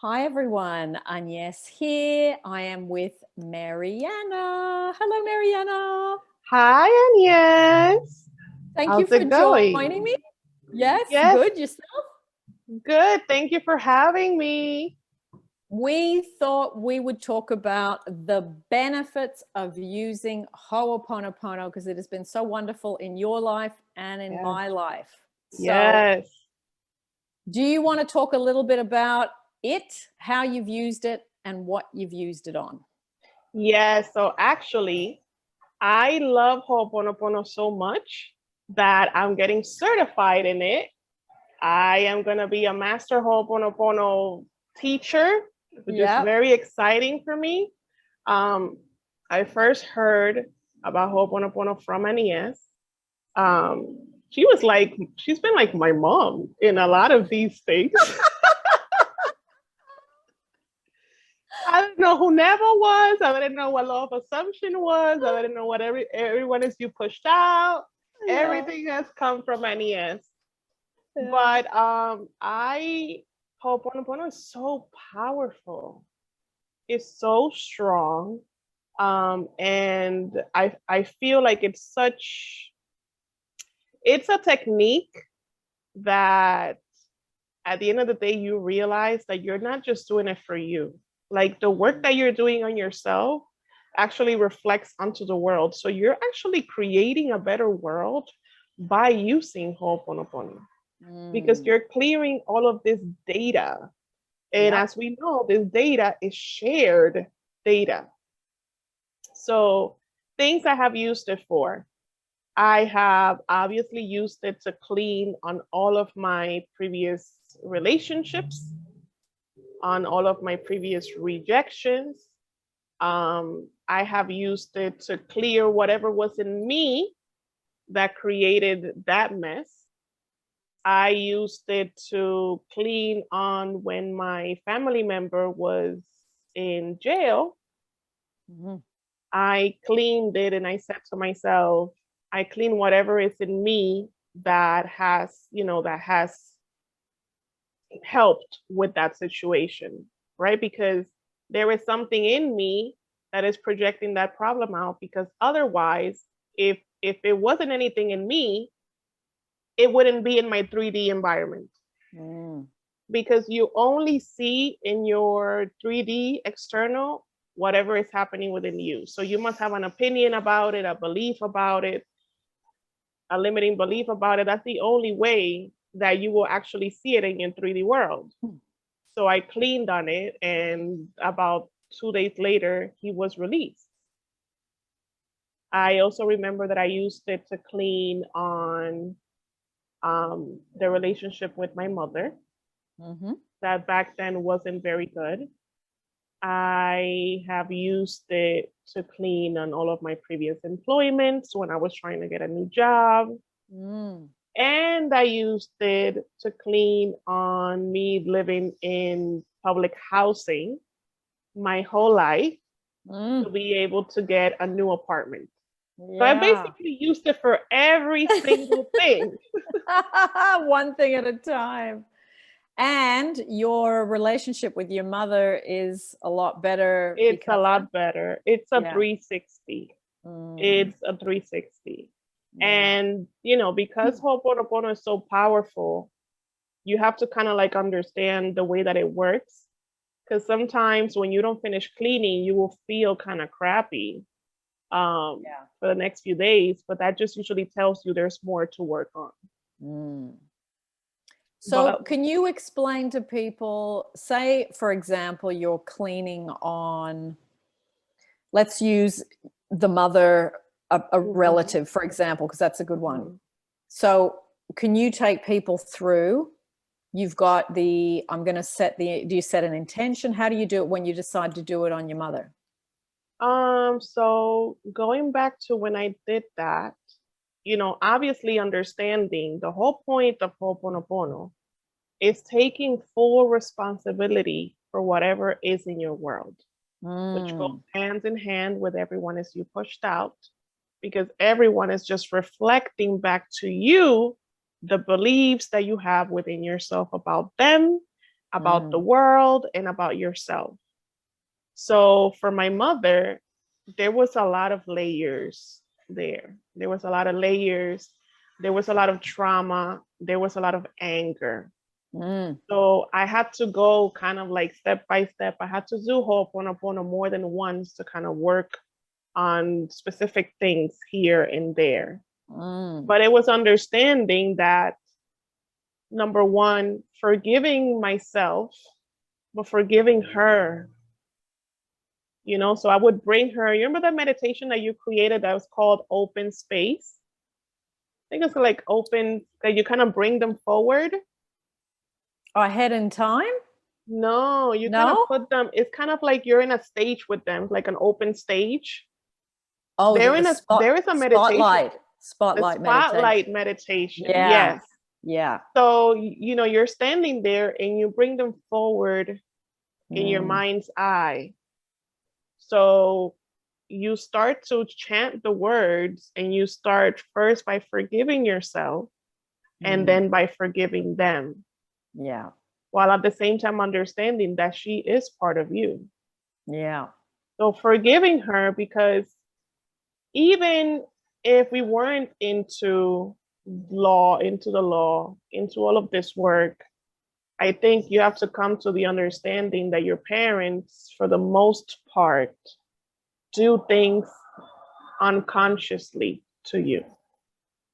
Hi everyone, Agnes here. I am with Mariana. Hello, Mariana. Hi, Agnes. Thank you How's for it going? joining me. Yes, Yes, good. Yourself? good. Thank you for having me. We thought we would talk about the benefits of using Ho'oponopono because it has been so wonderful in your life and in Yes, my life. So, yes, do you want to talk a little bit about it, how you've used it, and what you've used it on? yes. So actually, I love Ho'oponopono so much that I'm getting certified in it. I am going to be a master Ho'oponopono teacher, which is Yep. very exciting for me. Um, I first heard about Ho'oponopono from Agnes. She's been like my mom in a lot of these things. I didn't know who Neville was. I didn't know what law of assumption was. I didn't know what everyone is you pushed out. Yeah. Everything has come from NES. Yeah. But I Ho'oponopono is so powerful. It's so strong. And I feel like it's a technique that at the end of the day, you realize that you're not just doing it for you. Like the work that you're doing on yourself actually reflects onto the world. So you're actually creating a better world by using Ho'oponopono because Mm. you're clearing all of this data. And Yep. as we know, this data is shared data. So things I have used it for. I have obviously used it to clean on all of my previous relationships, on all of my previous rejections. I have used it to clear whatever was in me that created that mess. I used it to clean on when my family member was in jail. Mhm. I cleaned it and I said to myself, I clean whatever is in me that has helped with that situation, right? Because there is something in me that is projecting that problem out because otherwise, if it wasn't anything in me, it wouldn't be in my 3D environment Mm. because you only see in your 3D external whatever is happening within you. So you must have an opinion about it, a belief about it, a limiting belief about it. That's the only way that you will actually see it in your 3D world. So I cleaned on it, and about 2 days later, he was released. I also remember that I used it to clean on the relationship with my mother, Mm-hmm. that back then wasn't very good. I have used it to clean on all of my previous employments when I was trying to get a new job. Mm. And I used it to clean on me living in public housing my whole life to Mm. be able to get a new apartment. So I Yeah. basically used it for every single thing. One thing at a time. And your relationship with your mother is a lot better It's a because of, lot better. It's a yeah. 360. Mm. It's a 360. Yeah. And, because Ho'oponopono is so powerful, you have to kind of like understand the way that it works. Because sometimes when you don't finish cleaning, you will feel kind of crappy Yeah. for the next few days, but that just usually tells you there's more to work on. Mm. So, But can you explain to people, say, for example, you're cleaning on, let's use the mother, a mhm, relative, for example, because that's a good one. mhm. So, can you take people through? You've got I'm going to do you set an intention? How do you do it when you decide to do it on your mother? So going back to when I did that, obviously understanding the whole point of Ho'oponopono is taking full responsibility for whatever is in your world, which goes Mm. hand in hand with everyone as you pushed out, because everyone is just reflecting back to you the beliefs that you have within yourself about them, about the world, and about yourself. So for my mother, there was a lot of layers there. There was a lot of layers. There was a lot of trauma. There was a lot of anger. So I had to go kind of like step by step. I had to do Ho'oponopono more than once to kind of work on specific things here and there. But it was understanding that, number one, forgiving myself, but forgiving her. You know, so I would bring her. You remember that meditation that you created that was called Open Space? I think it's like open, that you kind of bring them forward. Ahead in time? No, you kind of put them, it's kind of like you're in a stage with them, like an open stage. Oh, there is a meditation. Spotlight meditation. Yeah. Yes. Yeah. So, you know, you're standing there and you bring them forward in your mind's eye. So you start to chant the words, and you start first by forgiving yourself and then by forgiving them. Yeah. While at the same time understanding that she is part of you. Yeah. So forgiving her, because even if we weren't into the law, into all of this work, I think you have to come to the understanding that your parents, for the most part, do things unconsciously to you.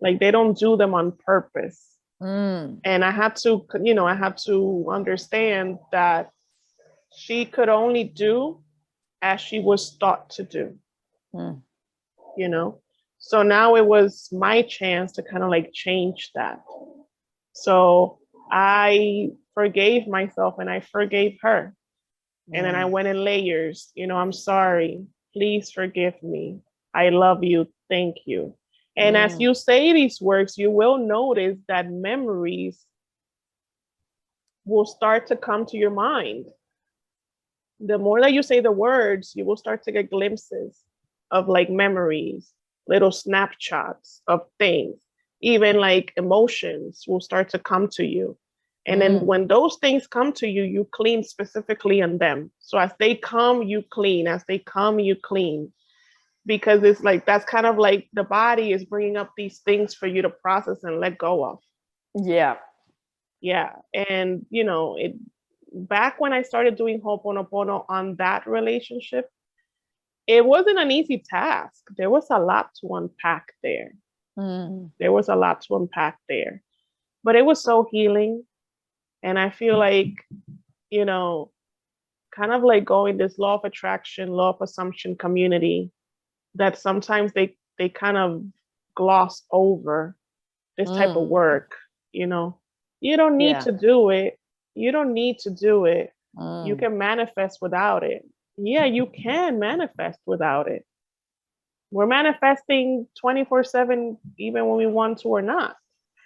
Like they don't do them on purpose. And I had to, I had to understand that she could only do as she was taught to do, you know? So now it was my chance to kind of like change that. So I forgave myself and I forgave her. And then I went in layers, I'm sorry, please forgive me. I love you. Thank you. And as you say these words, you will notice that memories will start to come to your mind. The more that you say the words, you will start to get glimpses of like memories, little snapshots of things, even like emotions will start to come to you. And then when those things come to you, you clean specifically on them. So as they come, you clean. As they come, you clean. Because it's like, that's kind of like the body is bringing up these things for you to process and let go of. Yeah. Yeah. And, back when I started doing Ho'oponopono on that relationship, it wasn't an easy task. There was a lot to unpack there. There was a lot to unpack there. But it was so healing. And I feel like, kind of like going this law of attraction, law of assumption community, that sometimes they kind of gloss over this type of work, You don't need to do it. You don't need to do it. You can manifest without it. Yeah, you can manifest without it. We're manifesting 24/7, even when we want to or not.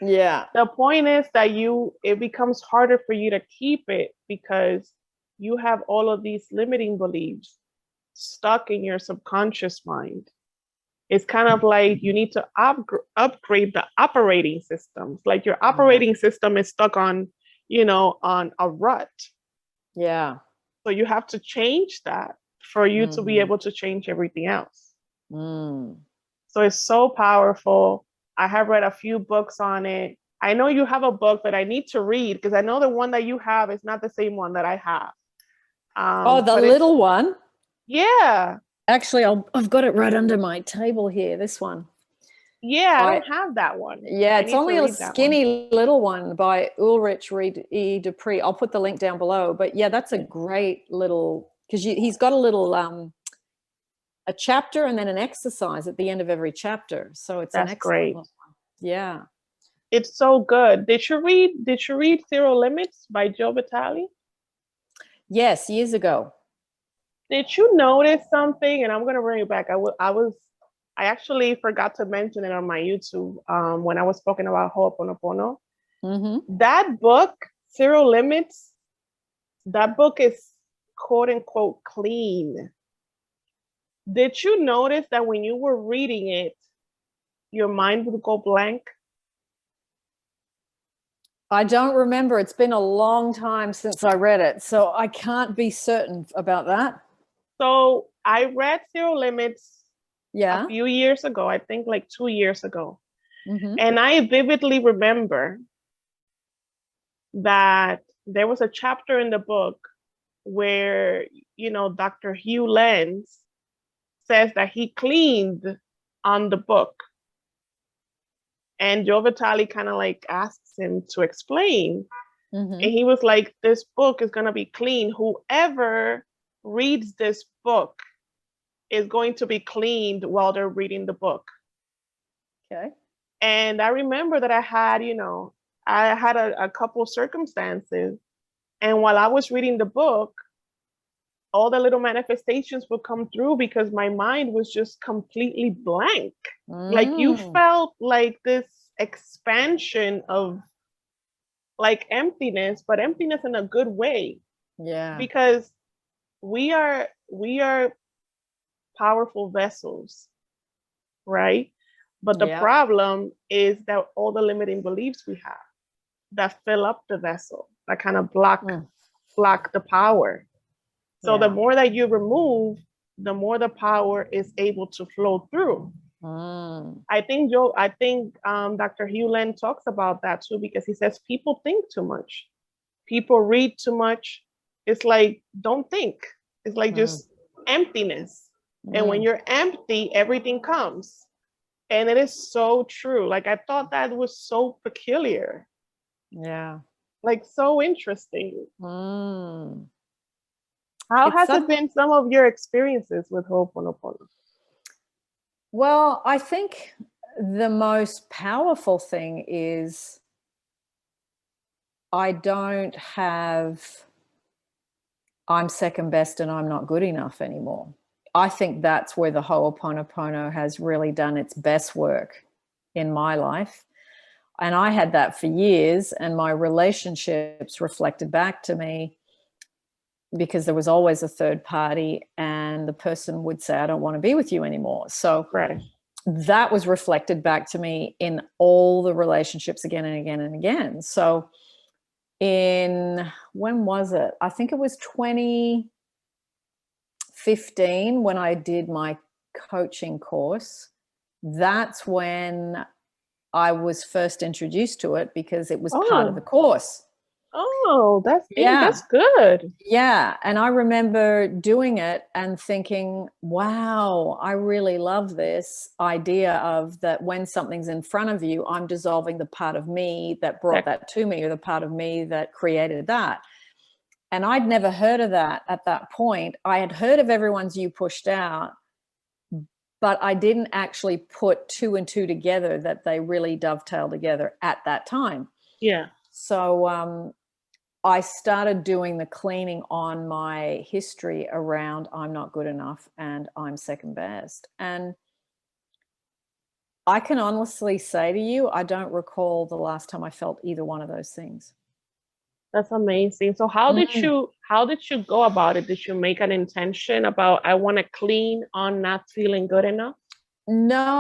Yeah. The point is that it becomes harder for you to keep it because you have all of these limiting beliefs stuck in your subconscious mind. It's kind of like you need to upgrade the operating systems. Like your operating system is stuck on, on a rut. Yeah. So you have to change that for you to be able to change everything else. So it's so powerful. I have read a few books on it. I know you have a book that I need to read because I know the one that you have is not the same one that I have. The little one? Yeah. Actually, I've got it right under my table here, this one. Yeah, I don't have that one. Yeah, it's only a skinny little one by Ulrich Reed E. Dupree. I'll put the link down below. But yeah, that's a great little, because he's got a little, a chapter and then an exercise at the end of every chapter. So it's an excellent one. Yeah. It's so good. Did you read Zero Limits by Joe Vitale? Yes, years ago. Did you notice something? And I'm going to bring it back. I actually forgot to mention it on my YouTube when I was talking about Ho'oponopono. That book, Zero Limits, that book is quote unquote clean. Did you notice that when you were reading it, your mind would go blank? I don't remember. It's been a long time since I read it, so I can't be certain about that. So I read Zero Limits a Yeah. few years ago, I think like 2 years ago. Mm-hmm. And I vividly remember that there was a chapter in the book where, Dr. Hugh Lenz says that he cleaned on the book. And Joe Vitale kind of like asks him to explain. Mm-hmm. And he was like, this book is going to be clean. Whoever reads this book is going to be cleaned while they're reading the book. Okay. And I remember that I had a couple of circumstances. And while I was reading the book, all the little manifestations would come through because my mind was just completely blank. Like you felt like this expansion of like emptiness, but emptiness in a good way. Yeah. Because we are powerful vessels, right? But the problem is that all the limiting beliefs we have that fill up the vessel, that kind of block the power. So the more that you remove, the more the power is able to flow through. I think Dr. Hugh Lenz talks about that too, because he says people think too much. People read too much. It's like, don't think. It's like just emptiness. And when you're empty, everything comes. And it is so true. Like, I thought that was so peculiar. Yeah. Like, so interesting. How has it been some of your experiences with Ho'oponopono? Well, I think the most powerful thing is I don't have I'm second best and I'm not good enough anymore. I think that's where the Ho'oponopono has really done its best work in my life. And I had that for years, and my relationships reflected back to me because there was always a third party, and the person would say, I don't want to be with you anymore. So that was reflected back to me in all the relationships again and again and again. So when was it? I think it was 2015 when I did my coaching course. That's when I was first introduced to it because it was part of the course. Oh, that's good. Yeah. And I remember doing it and thinking, wow, I really love this idea of that when something's in front of you, I'm dissolving the part of me that brought that to me, or the part of me that created that. And I'd never heard of that at that point. I had heard of everyone's you pushed out, but I didn't actually put two and two together that they really dovetail together at that time. Yeah. So I started doing the cleaning on my history around I'm not good enough and I'm second best. And I can honestly say to you, I don't recall the last time I felt either one of those things. That's amazing. So how did you go about it? Did you make an intention about I want to clean on not feeling good enough? No,